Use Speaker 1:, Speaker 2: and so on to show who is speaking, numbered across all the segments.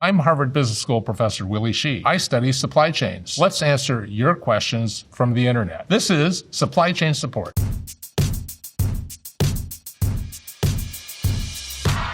Speaker 1: I'm Harvard Business School professor Willy Shih. I study supply chains. Let's answer your questions from the internet. This is Supply Chain Support.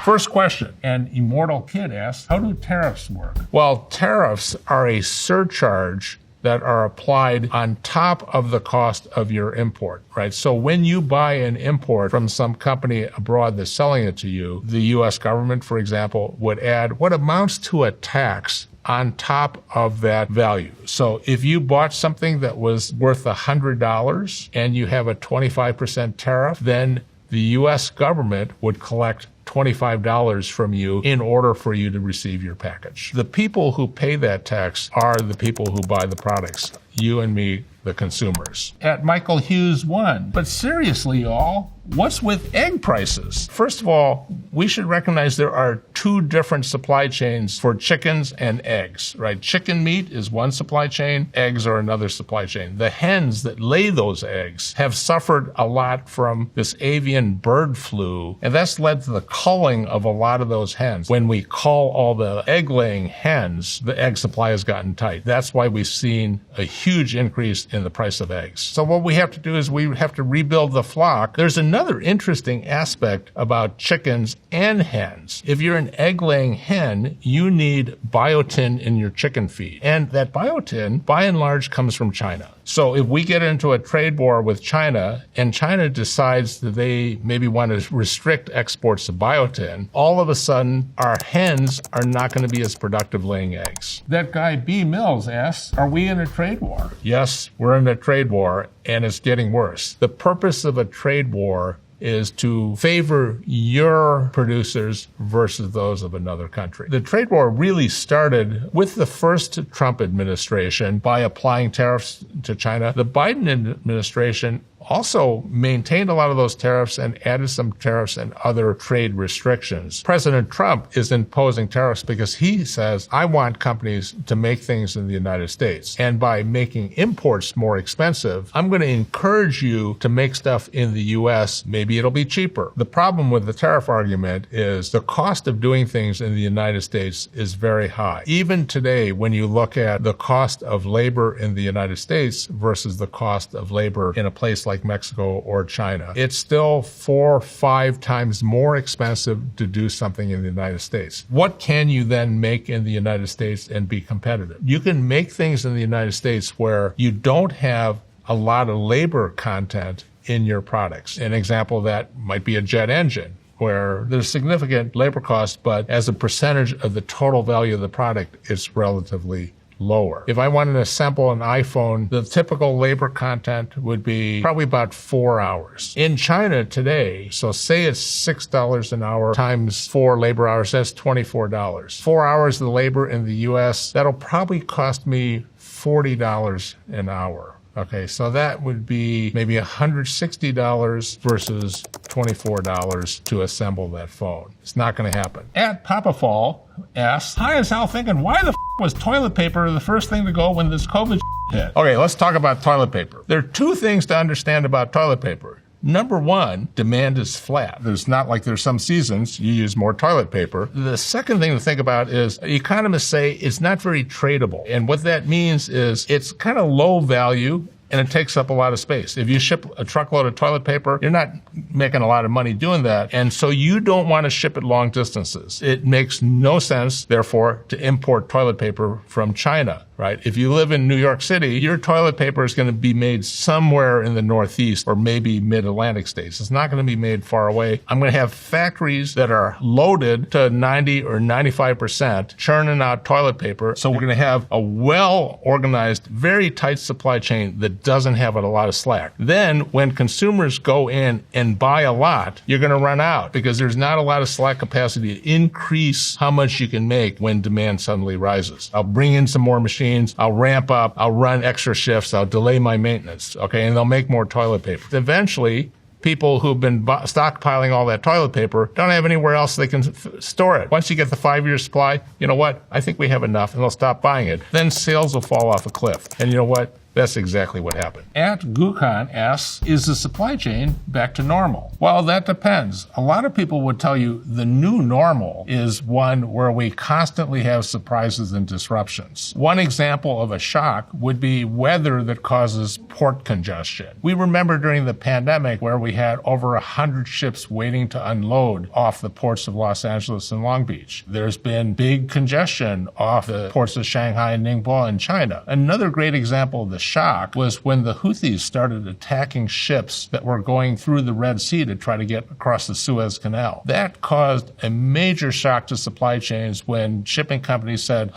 Speaker 1: First question, an immortal kid asks, how do tariffs work? Well, tariffs are a surcharge that are applied on top of the cost of your import, right? So when you buy an import from some company abroad that's selling it to you, the U.S. government, for example, would add what amounts to a tax on top of that value. So if you bought something that was worth $100 and you have a 25% tariff, then the U.S. government would collect $25 from you in order for you to receive your package. The people who pay that tax are the people who buy the products, you and me, the consumers. At Michael Hughes 1. But seriously, y'all, what's with egg prices? First of all, we should recognize there are two different supply chains for chickens and eggs, right? Chicken meat is one supply chain, eggs are another supply chain. The hens that lay those eggs have suffered a lot from this avian bird flu, and that's led to the culling of a lot of those hens. When we cull all the egg-laying hens, the egg supply has gotten tight. That's why we've seen a huge increase in the price of eggs. So what we have to do is we have to rebuild the flock. There's another interesting aspect about chickens and hens. If you're an egg-laying hen, you need biotin in your chicken feed. And that biotin, by and large, comes from China. So if we get into a trade war with China and China decides that they maybe want to restrict exports of biotin, all of a sudden our hens are not going to be as productive laying eggs. That guy B. Mills asks, are we in a trade war? Yes, we're in a trade war, and it's getting worse. The purpose of a trade war is to favor your producers versus those of another country. The trade war really started with the first Trump administration by applying tariffs to China. The Biden administration also maintained a lot of those tariffs and added some tariffs and other trade restrictions. President Trump is imposing tariffs because he says, I want companies to make things in the United States. And by making imports more expensive, I'm going to encourage you to make stuff in the U.S. Maybe it'll be cheaper. The problem with the tariff argument is the cost of doing things in the United States is very high. Even today, when you look at the cost of labor in the United States versus the cost of labor in a place like Mexico or China, it's still 4 or 5 times more expensive to do something in the United States. What can you then make in the United States and be competitive? You can make things in the United States where you don't have a lot of labor content in your products. An example of that might be a jet engine, where there's significant labor costs, but as a percentage of the total value of the product, it's relatively lower. If I wanted to assemble an iPhone, the typical labor content would be probably about 4 hours. In China today, so say it's $6 an hour times 4 labor hours, that's $24. 4 hours of labor in the US, that'll probably cost me $40 an hour. Okay, so that would be maybe $160 versus $24 to assemble that phone. It's not going to happen. At Papafall asks, hi, is Hal thinking, why the was toilet paper the first thing to go when this COVID hit? Okay, let's talk about toilet paper. There are 2 things to understand about toilet paper. Number one, demand is flat. There's not like there's some seasons you use more toilet paper. The second thing to think about is economists say it's not very tradable. And what that means is it's kind of low value and it takes up a lot of space. If you ship a truckload of toilet paper, you're not making a lot of money doing that. And so you don't want to ship it long distances. It makes no sense, therefore, to import toilet paper from China. Right? If you live in New York City, your toilet paper is going to be made somewhere in the Northeast or maybe mid-Atlantic states. It's not going to be made far away. I'm going to have factories that are loaded to 90 or 95% churning out toilet paper. So we're going to have a well-organized, very tight supply chain that doesn't have a lot of slack. Then when consumers go in and buy a lot, you're going to run out because there's not a lot of slack capacity to increase how much you can make when demand suddenly rises. I'll bring in some more machines. I'll ramp up, I'll run extra shifts, I'll delay my maintenance, okay, and they'll make more toilet paper. Eventually, people who've been stockpiling all that toilet paper don't have anywhere else they can store it. Once you get the 5-year supply, you know what? I think we have enough, and they'll stop buying it. Then sales will fall off a cliff. And you know what? That's exactly what happened. At Gukon asks, is the supply chain back to normal? Well, that depends. A lot of people would tell you the new normal is one where we constantly have surprises and disruptions. One example of a shock would be weather that causes port congestion. We remember during the pandemic where we had over 100 ships waiting to unload off the ports of Los Angeles and Long Beach. There's been big congestion off the ports of Shanghai and Ningbo in China. Another great example of the shock was when the Houthis started attacking ships that were going through the Red Sea to try to get across the Suez Canal. That caused a major shock to supply chains when shipping companies said,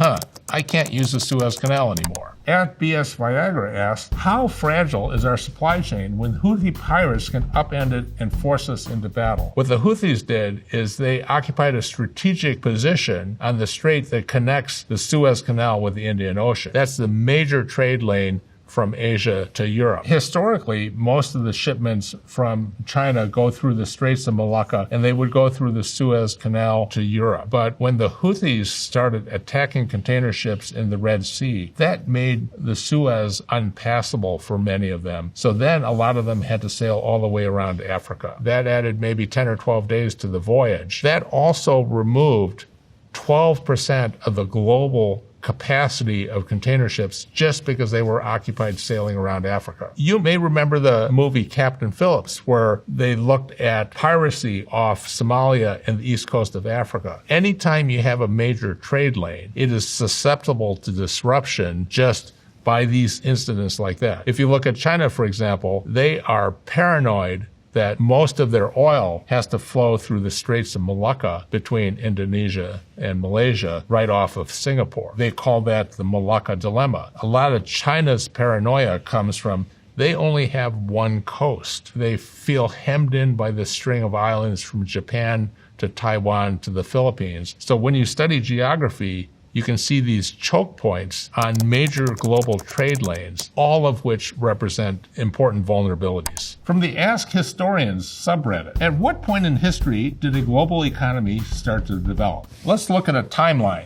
Speaker 1: I can't use the Suez Canal anymore. At BS Viagra asks, how fragile is our supply chain when Houthi pirates can upend it and force us into battle? What the Houthis did is they occupied a strategic position on the strait that connects the Suez Canal with the Indian Ocean. That's the major trade lane from Asia to Europe. Historically, most of the shipments from China go through the Straits of Malacca, and they would go through the Suez Canal to Europe. But when the Houthis started attacking container ships in the Red Sea, that made the Suez unpassable for many of them. So then a lot of them had to sail all the way around Africa. That added maybe 10 or 12 days to the voyage. That also removed 12% of the global capacity of container ships just because they were occupied sailing around Africa. You may remember the movie Captain Phillips, where they looked at piracy off Somalia and the east coast of Africa. Anytime you have a major trade lane, it is susceptible to disruption just by these incidents like that. If you look at China, for example, they are paranoid that most of their oil has to flow through the Straits of Malacca between Indonesia and Malaysia right off of Singapore. They call that the Malacca dilemma. A lot of China's paranoia comes from they only have one coast. They feel hemmed in by this string of islands from Japan to Taiwan to the Philippines. So when you study geography, you can see these choke points on major global trade lanes, all of which represent important vulnerabilities. From the Ask Historians subreddit, at what point in history did a global economy start to develop? Let's look at a timeline.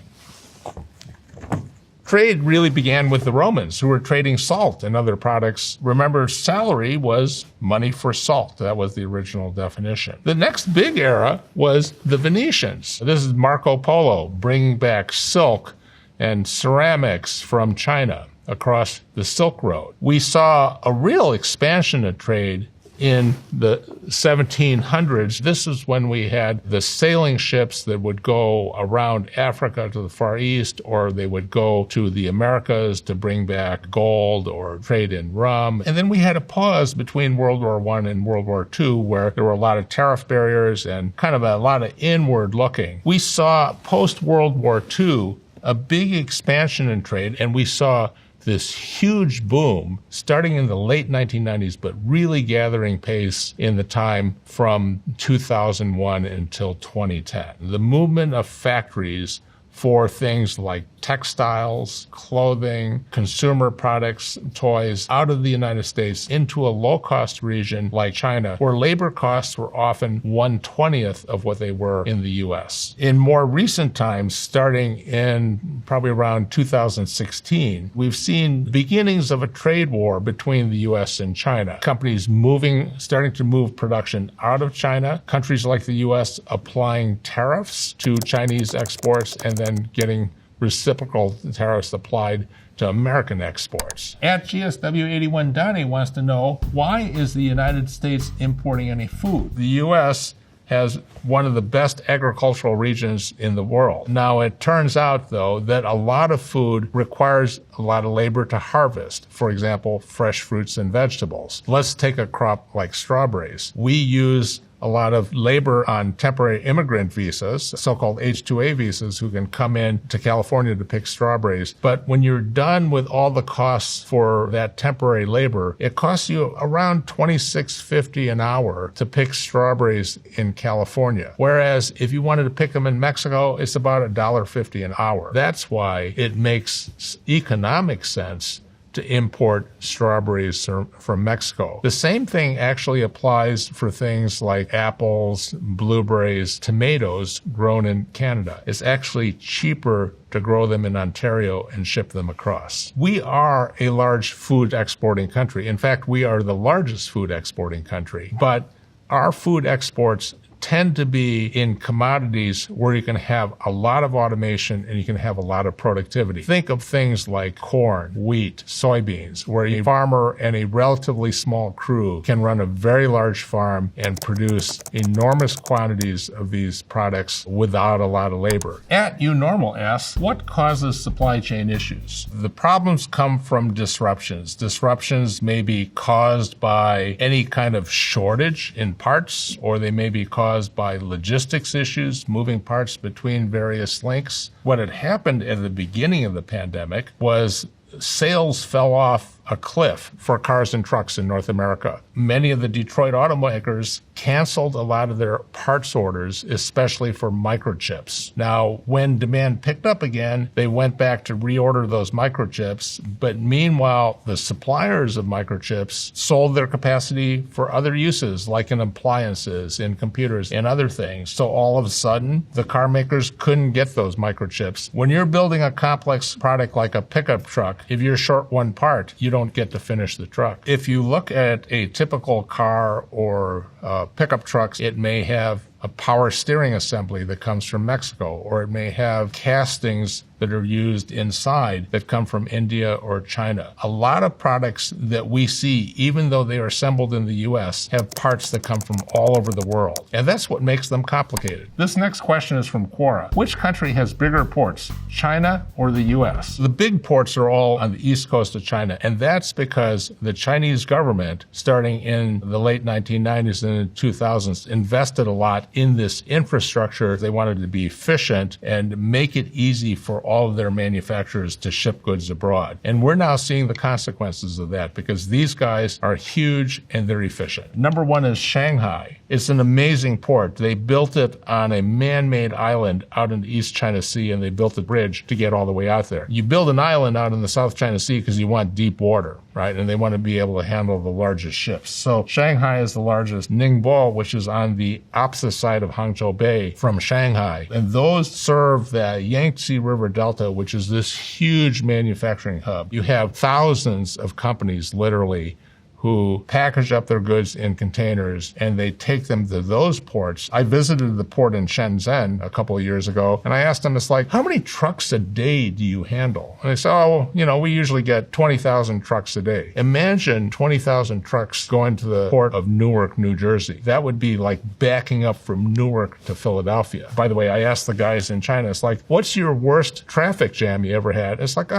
Speaker 1: Trade really began with the Romans, who were trading salt and other products. Remember, salary was money for salt. That was the original definition. The next big era was the Venetians. This is Marco Polo bringing back silk and ceramics from China across the Silk Road. We saw a real expansion of trade in the 1700s. This is when we had the sailing ships that would go around Africa to the Far East, or they would go to the Americas to bring back gold or trade in rum. And then we had a pause between World War I and World War II where there were a lot of tariff barriers and kind of a lot of inward looking. We saw post-World War II a big expansion in trade, and we saw this huge boom starting in the late 1990s, but really gathering pace in the time from 2001 until 2010. The movement of factories for things like textiles, clothing, consumer products, toys out of the United States into a low-cost region like China, where labor costs were often 1/20th of what they were in the U.S. In more recent times, starting in probably around 2016, we've seen beginnings of a trade war between the U.S. and China. Companies starting to move production out of China, countries like the U.S. applying tariffs to Chinese exports and then getting reciprocal tariffs applied to American exports. At GSW81 Donnie wants to know, why is the United States importing any food? The U.S. has one of the best agricultural regions in the world. Now, it turns out, though, that a lot of food requires a lot of labor to harvest. For example, fresh fruits and vegetables. Let's take a crop like strawberries. We use a lot of labor on temporary immigrant visas, so-called H-2A visas, who can come in to California to pick strawberries. But when you're done with all the costs for that temporary labor, it costs you around $26.50 an hour to pick strawberries in California. Whereas if you wanted to pick them in Mexico, it's about $1.50 an hour. That's why it makes economic sense to import strawberries from Mexico. The same thing actually applies for things like apples, blueberries, tomatoes grown in Canada. It's actually cheaper to grow them in Ontario and ship them across. We are a large food exporting country. In fact, we are the largest food exporting country, but our food exports tend to be in commodities where you can have a lot of automation and you can have a lot of productivity. Think of things like corn, wheat, soybeans, where a farmer and a relatively small crew can run a very large farm and produce enormous quantities of these products without a lot of labor. @unormal asks, what causes supply chain issues? The problems come from disruptions. Disruptions may be caused by any kind of shortage in parts, or they may be caused by logistics issues, moving parts between various links. What had happened at the beginning of the pandemic was sales fell off a cliff for cars and trucks in North America. Many of the Detroit automakers canceled a lot of their parts orders, especially for microchips. Now, when demand picked up again, they went back to reorder those microchips, but meanwhile, the suppliers of microchips sold their capacity for other uses, like in appliances, in computers, and other things. So all of a sudden, the car makers couldn't get those microchips. When you're building a complex product like a pickup truck, if you're short one part, you don't get to finish the truck. If you look at a typical car or pickup trucks, it may have a power steering assembly that comes from Mexico, or it may have castings that are used inside that come from India or China. A lot of products that we see, even though they are assembled in the U.S., have parts that come from all over the world. And that's what makes them complicated. This next question is from Quora. Which country has bigger ports, China or the U.S.? The big ports are all on the east coast of China, and that's because the Chinese government, starting in the late 1990s and 2000s, invested a lot in this infrastructure. They wanted to be efficient and make it easy for all of their manufacturers to ship goods abroad. And we're now seeing the consequences of that because these guys are huge and they're efficient. Number one is Shanghai. It's an amazing port. They built it on a man-made island out in the East China Sea, and they built a bridge to get all the way out there. You build an island out in the South China Sea because you want deep water, right? And they want to be able to handle the largest ships. So Shanghai is the largest. Ningbo, which is on the opposite side of Hangzhou Bay from Shanghai. And those serve the Yangtze River Delta, which is this huge manufacturing hub. You have thousands of companies, literally, who package up their goods in containers and they take them to those ports. I visited the port in Shenzhen a couple of years ago, and I asked them, it's like, how many trucks a day do you handle? And they said, oh, we usually get 20,000 trucks a day. Imagine 20,000 trucks going to the port of Newark, New Jersey. That would be like backing up from Newark to Philadelphia. By the way, I asked the guys in China, it's like, what's your worst traffic jam you ever had? It's like,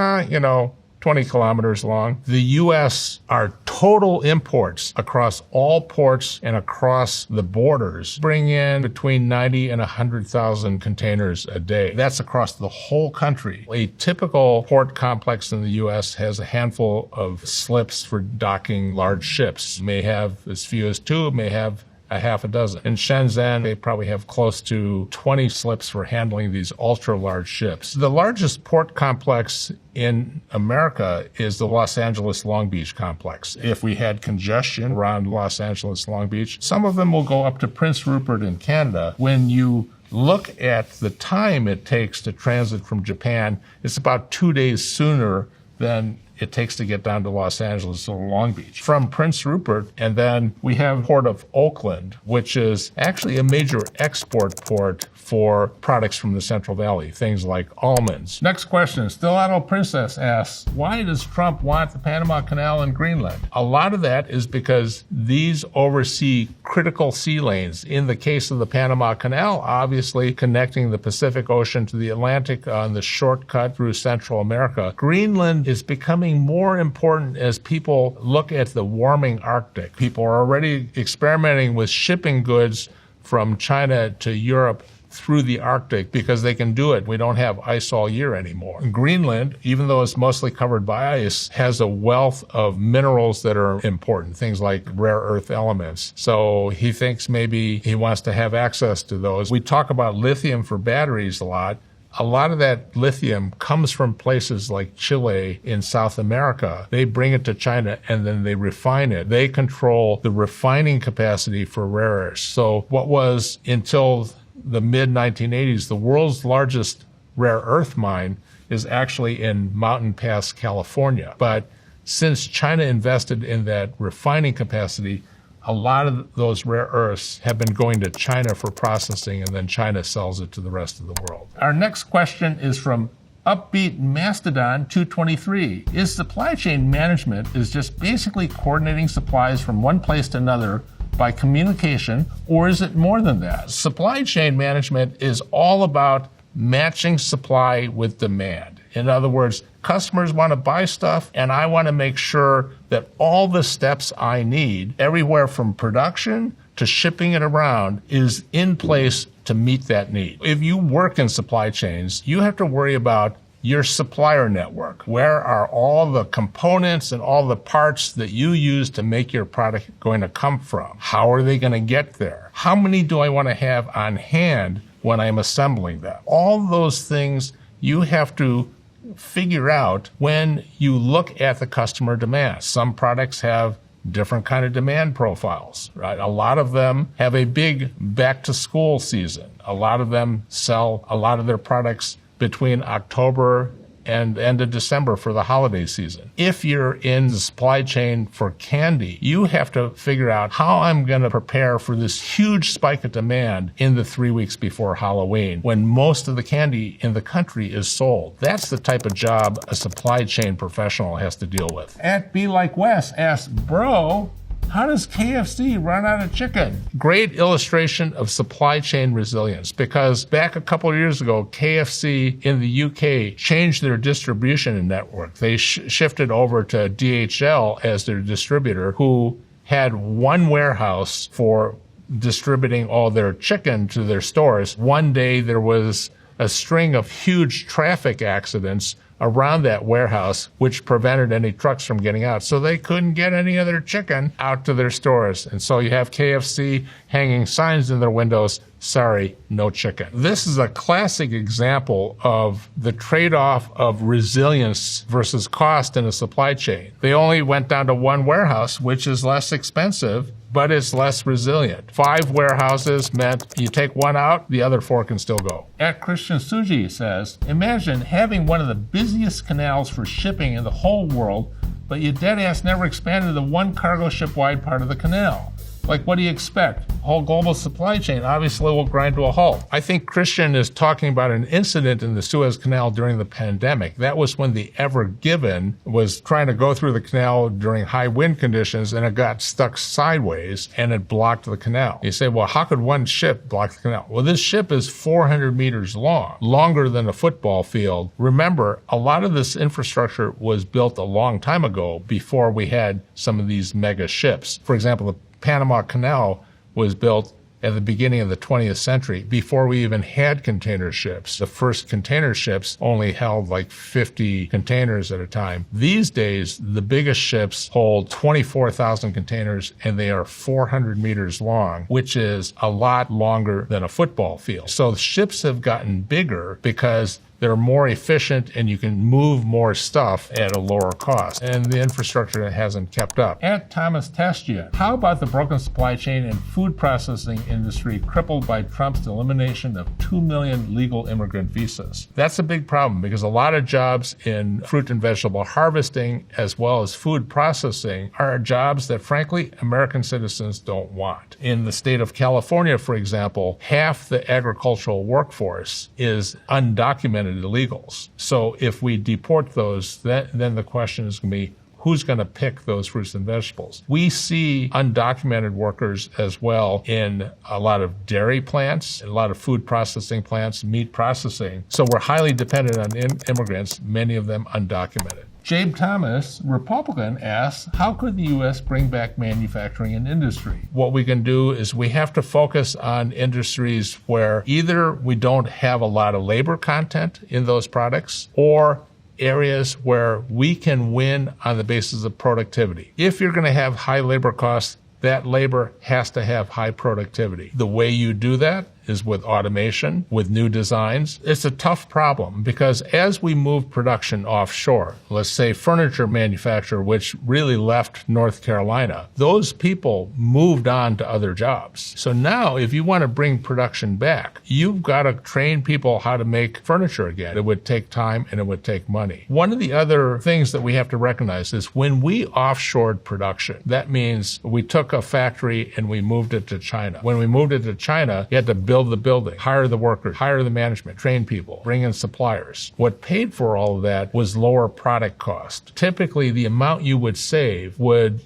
Speaker 1: 20 kilometers long. The U.S., our total imports across all ports and across the borders bring in between 90 and 100,000 containers a day. That's across the whole country. A typical port complex in the U.S. has a handful of slips for docking large ships. May have as few as 2, may have a half a dozen. In Shenzhen, they probably have close to 20 slips for handling these ultra-large ships. The largest port complex in America is the Los Angeles Long Beach complex. If we had congestion around Los Angeles Long Beach, some of them will go up to Prince Rupert in Canada. When you look at the time it takes to transit from Japan, it's about 2 days sooner than it takes to get down to Los Angeles or Long Beach. From Prince Rupert, and then we have Port of Oakland, which is actually a major export port for products from the Central Valley, things like almonds. Next question, Stiletto Princess asks, why does Trump want the Panama Canal in Greenland? A lot of that is because these oversee critical sea lanes. In the case of the Panama Canal, obviously connecting the Pacific Ocean to the Atlantic on the shortcut through Central America. Greenland is becoming more important as people look at the warming Arctic. People are already experimenting with shipping goods from China to Europe through the Arctic because they can do it. We don't have ice all year anymore. Greenland, even though it's mostly covered by ice, has a wealth of minerals that are important, things like rare earth elements. So he thinks maybe he wants to have access to those. We talk about lithium for batteries a lot. a lot of that lithium comes from places like Chile in South America. They bring it to China and then they refine it. They control the refining capacity for rare earths. So what was, until the mid-1980s, the world's largest rare earth mine is actually in Mountain Pass, California. But since China invested in that refining capacity, a lot of those rare earths have been going to China for processing, and then China sells it to the rest of the world. Our next question is from Upbeat Mastodon 223. Is supply chain management just basically coordinating supplies from one place to another by communication, or is it more than that? Supply chain management is all about matching supply with demand. In other words, customers want to buy stuff, and I want to make sure that all the steps I need, everywhere from production to shipping it around, is in place to meet that need. If you work in supply chains, you have to worry about your supplier network. Where are all the components and all the parts that you use to make your product going to come from? How are they going to get there? How many do I want to have on hand when I'm assembling them? All those things you have to figure out when you look at the customer demand. Some products have different kind of demand profiles, right? A lot of them have a big back to school season. A lot of them sell a lot of their products between October and end of December for the holiday season. If you're in the supply chain for candy, you have to figure out how I'm going to prepare for this huge spike of demand in the 3 weeks before Halloween, when most of the candy in the country is sold. That's the type of job a supply chain professional has to deal with. At Be Like Wes asks, bro, how does KFC run out of chicken? Great illustration of supply chain resilience, because back a couple of years ago, KFC in the UK changed their distribution network. They shifted over to DHL as their distributor, who had one warehouse for distributing all their chicken to their stores. One day there was a string of huge traffic accidents around that warehouse, which prevented any trucks from getting out. So they couldn't get any of their chicken out to their stores. And so you have KFC hanging signs in their windows, sorry, no chicken. This is a classic example of the trade-off of resilience versus cost in a supply chain. They only went down to one warehouse, which is less expensive, but it's less resilient. 5 warehouses meant you take one out, the other 4 can still go. At Christian Suji says, imagine having one of the busiest canals for shipping in the whole world, but you deadass never expanded the one cargo ship wide part of the canal. Like, what do you expect? Whole global supply chain obviously will grind to a halt. I think Christian is talking about an incident in the Suez Canal during the pandemic. That was when the Ever Given was trying to go through the canal during high wind conditions, and it got stuck sideways and it blocked the canal. You say, well, how could one ship block the canal? Well, this ship is 400 meters long, longer than a football field. Remember, a lot of this infrastructure was built a long time ago before we had some of these mega ships. For example, the Panama Canal was built at the beginning of the 20th century, before we even had container ships. The first container ships only held like 50 containers at a time. These days, the biggest ships hold 24,000 containers, and they are 400 meters long, which is a lot longer than a football field. So ships have gotten bigger because they're more efficient and you can move more stuff at a lower cost. And the infrastructure hasn't kept up. At Thomas Testia, how about the broken supply chain and food processing industry crippled by Trump's elimination of 2 million legal immigrant visas? That's a big problem, because a lot of jobs in fruit and vegetable harvesting as well as food processing are jobs that, frankly, American citizens don't want. In the state of California, for example, half the agricultural workforce is undocumented illegals. So if we deport those, then the question is going to be, who's going to pick those fruits and vegetables? We see undocumented workers as well in a lot of dairy plants, a lot of food processing plants, meat processing. So we're highly dependent on immigrants, many of them undocumented. Jabe Thomas, Republican, asks, how could the U.S. bring back manufacturing and industry? What we can do is we have to focus on industries where either we don't have a lot of labor content in those products, or areas where we can win on the basis of productivity. If you're going to have high labor costs, that labor has to have high productivity. The way you do that is with automation, with new designs. It's a tough problem because as we move production offshore, let's say furniture manufacturer, which really left North Carolina, those people moved on to other jobs. So now if you want to bring production back, you've got to train people how to make furniture again. It would take time and it would take money. One of the other things that we have to recognize is when we offshored production, that means we took a factory and we moved it to China. When we moved it to China, you had to build the building, hire the workers, hire the management, train people, bring in suppliers. What paid for all of that was lower product cost. Typically, the amount you would save would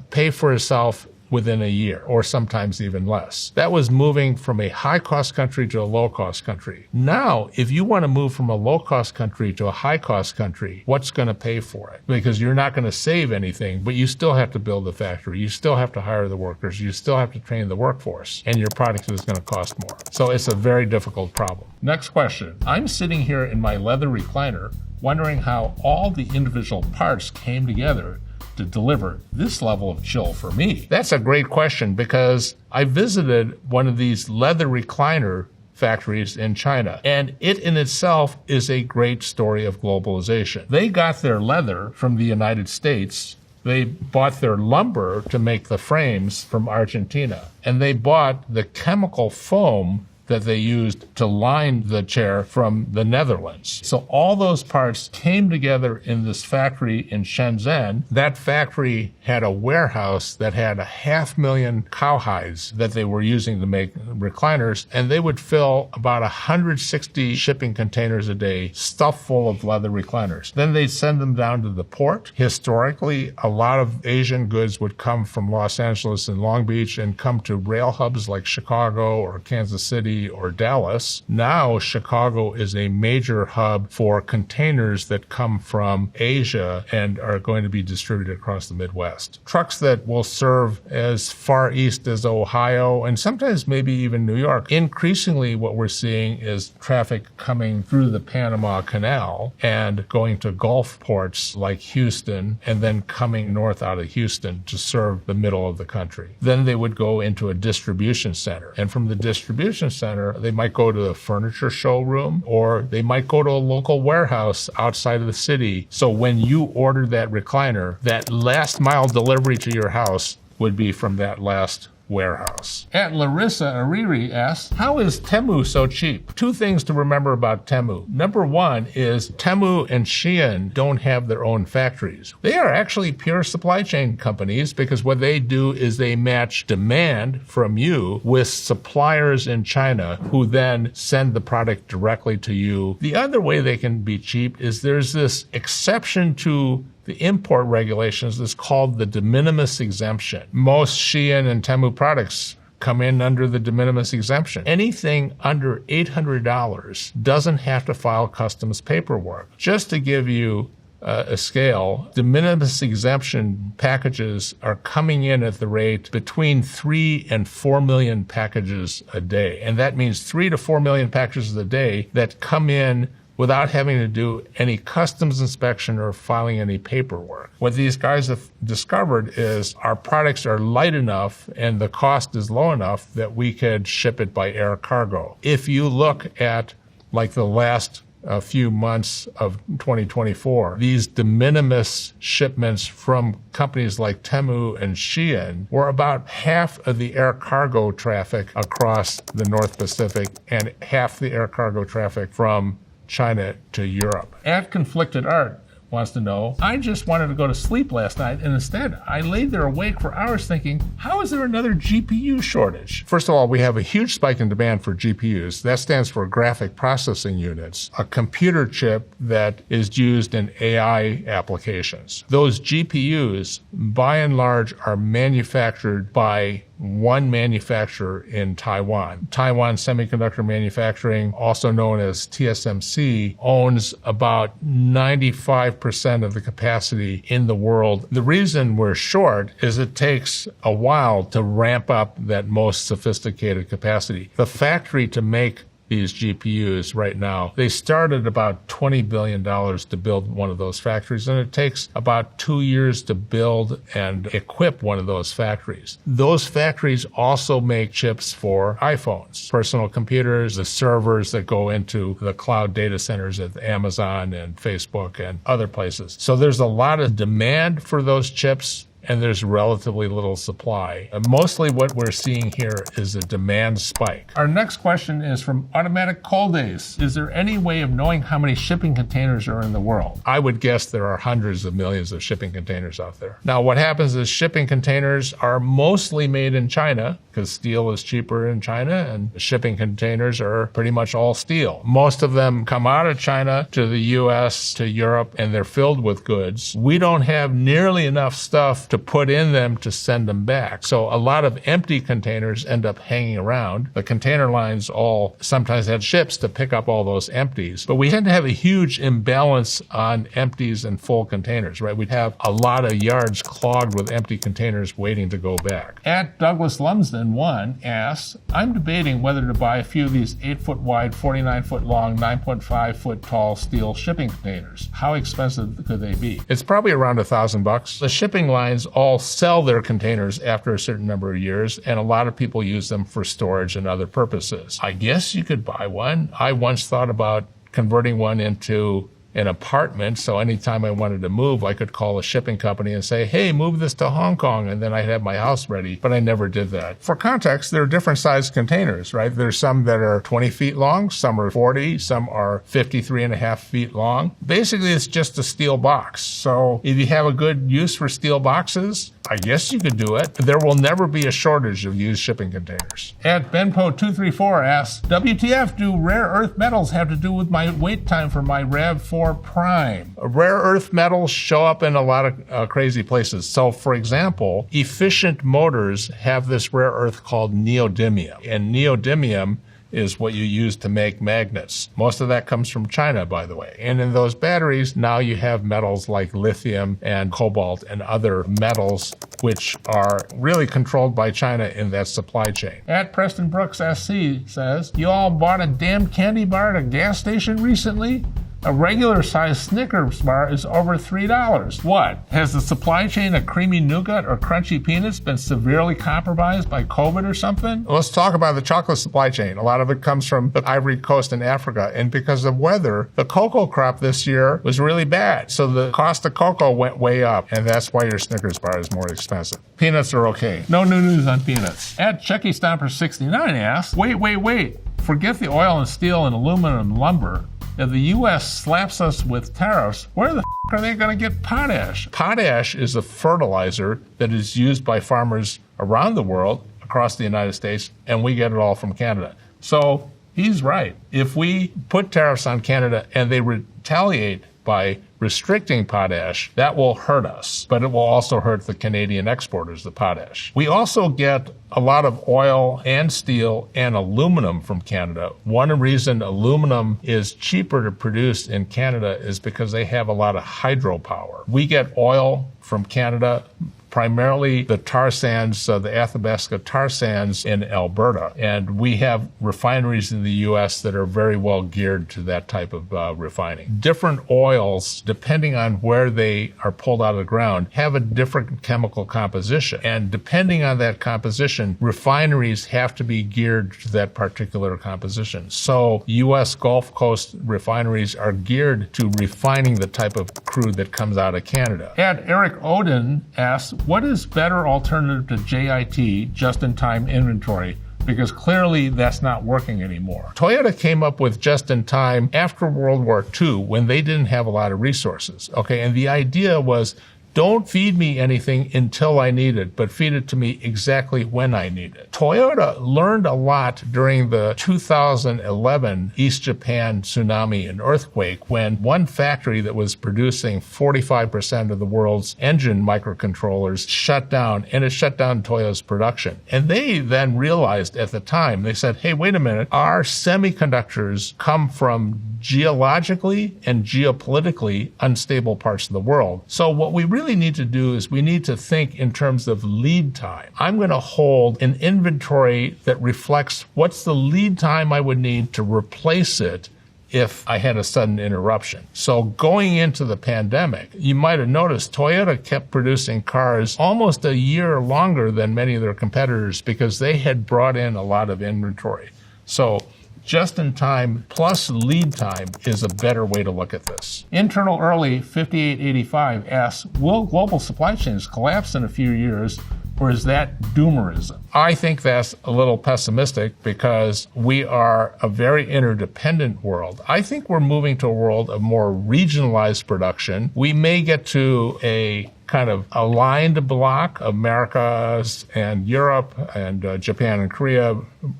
Speaker 1: pay for itself within a year, or sometimes even less. That was moving from a high-cost country to a low-cost country. Now, if you want to move from a low-cost country to a high-cost country, what's going to pay for it? Because you're not going to save anything, but you still have to build the factory. You still have to hire the workers. You still have to train the workforce, and your product is going to cost more. So it's a very difficult problem. Next question. I'm sitting here in my leather recliner, wondering how all the individual parts came together to deliver this level of chill for me? That's a great question because I visited one of these leather recliner factories in China, and it in itself is a great story of globalization. They got their leather from the United States. They bought their lumber to make the frames from Argentina, and they bought the chemical foam that they used to line the chair from the Netherlands. So all those parts came together in this factory in Shenzhen. That factory had a warehouse that had 500,000 cowhides that they were using to make recliners, and they would fill about 160 shipping containers a day stuffed full of leather recliners. Then they'd send them down to the port. Historically, a lot of Asian goods would come from Los Angeles and Long Beach and come to rail hubs like Chicago or Kansas City or Dallas. Now, Chicago is a major hub for containers that come from Asia and are going to be distributed across the Midwest. Trucks that will serve as far east as Ohio and sometimes maybe even New York. Increasingly, what we're seeing is traffic coming through the Panama Canal and going to Gulf ports like Houston and then coming north out of Houston to serve the middle of the country. Then they would go into a distribution center. And from the distribution center, they might go to a furniture showroom or they might go to a local warehouse outside of the city. So when you order that recliner, that last mile delivery to your house would be from that last warehouse. At Larissa Ariri asks, how is Temu so cheap? Two things to remember about Temu. Number one is Temu and SHEIN don't have their own factories. They are actually pure supply chain companies because what they do is they match demand from you with suppliers in China who then send the product directly to you. The other way they can be cheap is there's this exception to the import regulations that's called the de minimis exemption. Most SHEIN and Temu products come in under the de minimis exemption. Anything under $800 doesn't have to file customs paperwork. Just to give you a scale, de minimis exemption packages are coming in at the rate between 3 and 4 million packages a day. And that means 3 to 4 million packages a day that come in without having to do any customs inspection or filing any paperwork. What these guys have discovered is our products are light enough and the cost is low enough that we could ship it by air cargo. If you look at like the last few months of 2024, these de minimis shipments from companies like Temu and SHEIN were about half of the air cargo traffic across the North Pacific and half the air cargo traffic from China to Europe. At Conflicted Art wants to know, I just wanted to go to sleep last night and instead I laid there awake for hours thinking, how is there another GPU shortage? First of all, we have a huge spike in demand for GPUs. That stands for graphic processing units, a computer chip that is used in AI applications. Those GPUs, by and large, are manufactured by one manufacturer in Taiwan. Taiwan Semiconductor Manufacturing, also known as TSMC, owns about 95% of the capacity in the world. The reason we're short is it takes a while to ramp up that most sophisticated capacity. The factory to make these GPUs right now. They started about $20 billion to build one of those factories, and it takes about 2 years to build and equip one of those factories. Those factories also make chips for iPhones, personal computers, the servers that go into the cloud data centers at Amazon and Facebook and other places. So there's a lot of demand for those chips, and there's relatively little supply. Mostly what we're seeing here is a demand spike. Our next question is from Automatic Cold Days. Is there any way of knowing how many shipping containers are in the world? I would guess there are hundreds of millions of shipping containers out there. Now, what happens is shipping containers are mostly made in China because steel is cheaper in China, and shipping containers are pretty much all steel. Most of them come out of China to the US, to Europe, and they're filled with goods. We don't have nearly enough stuff to put in them to send them back. So a lot of empty containers end up hanging around. The container lines all sometimes have ships to pick up all those empties. But we tend to have a huge imbalance on empties and full containers, right? We'd have a lot of yards clogged with empty containers waiting to go back. At Douglas Lumsden 1 asks, I'm debating whether to buy a few of these 8-foot wide, 49-foot long, 9.5-foot tall steel shipping containers. How expensive could they be? It's probably around $1,000. The shipping lines all sell their containers after a certain number of years, and a lot of people use them for storage and other purposes. I guess you could buy one. I once thought about converting one into an apartment, so anytime I wanted to move, I could call a shipping company and say, hey, move this to Hong Kong, and then I'd have my house ready, but I never did that. For context, there are different sized containers, right? There's some that are 20 feet long, some are 40, some are 53.5 feet long. Basically, it's just a steel box. So if you have a good use for steel boxes, I guess you could do it. There will never be a shortage of used shipping containers. At Benpo234 asks, WTF do rare earth metals have to do with my wait time for my RAV4 Prime? Rare earth metals show up in a lot of crazy places. So, for example, efficient motors have this rare earth called neodymium. And neodymium is what you use to make magnets. Most of that comes from China, by the way. And in those batteries, now you have metals like lithium and cobalt and other metals which are really controlled by China in that supply chain. At Preston Brooks SC says, you all bought a damn candy bar at a gas station recently? A regular-sized Snickers bar is over $3. What? Has the supply chain of creamy nougat or crunchy peanuts been severely compromised by COVID or something? Let's talk about the chocolate supply chain. A lot of it comes from the Ivory Coast in Africa, and because of weather, the cocoa crop this year was really bad. So the cost of cocoa went way up, and that's why your Snickers bar is more expensive. Peanuts are okay. No new news on peanuts. At Checky Stomper 69 asks, wait. Forget the oil and steel and aluminum lumber. If the U.S. slaps us with tariffs, where the are they going to get potash? Potash is a fertilizer that is used by farmers around the world, across the United States, and we get it all from Canada. So he's right. If we put tariffs on Canada and they retaliate by restricting potash, that will hurt us, but it will also hurt the Canadian exporters of potash. We also get a lot of oil and steel and aluminum from Canada. One reason aluminum is cheaper to produce in Canada is because they have a lot of hydropower. We get oil from Canada, primarily the tar sands, the Athabasca tar sands in Alberta. And we have refineries in the U.S. that are very well geared to that type of refining. Different oils, depending on where they are pulled out of the ground, have a different chemical composition. And depending on that composition, refineries have to be geared to that particular composition. So U.S. Gulf Coast refineries are geared to refining the type of crude that comes out of Canada. And Eric Oden asks, what is better alternative to JIT, just-in-time inventory? Because clearly that's not working anymore. Toyota came up with just-in-time after World War II when they didn't have a lot of resources. Okay, and the idea was, don't feed me anything until I need it, but feed it to me exactly when I need it. Toyota learned a lot during the 2011 East Japan tsunami and earthquake when one factory that was producing 45% of the world's engine microcontrollers shut down, and it shut down Toyota's production. And they then realized at the time, they said, hey, wait a minute, our semiconductors come from geologically and geopolitically unstable parts of the world. So what we really need to do is we need to think in terms of lead time. I'm going to hold an inventory that reflects what's the lead time I would need to replace it if I had a sudden interruption. So going into the pandemic, you might have noticed Toyota kept producing cars almost a year longer than many of their competitors because they had brought in a lot of inventory. So just-in-time plus lead time is a better way to look at this. Internal Early 5885 asks, will global supply chains collapse in a few years, or is that doomerism? I think that's a little pessimistic because we are a very interdependent world. I think we're moving to a world of more regionalized production. We may get to a kind of aligned block of Americas and Europe and Japan and Korea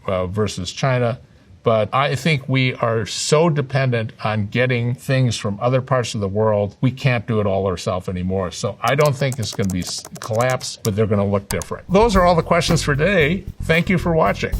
Speaker 1: versus China. But I think we are so dependent on getting things from other parts of the world, we can't do it all ourselves anymore. So I don't think it's going to be collapse, but they're going to look different. Those are all the questions for today. Thank you for watching.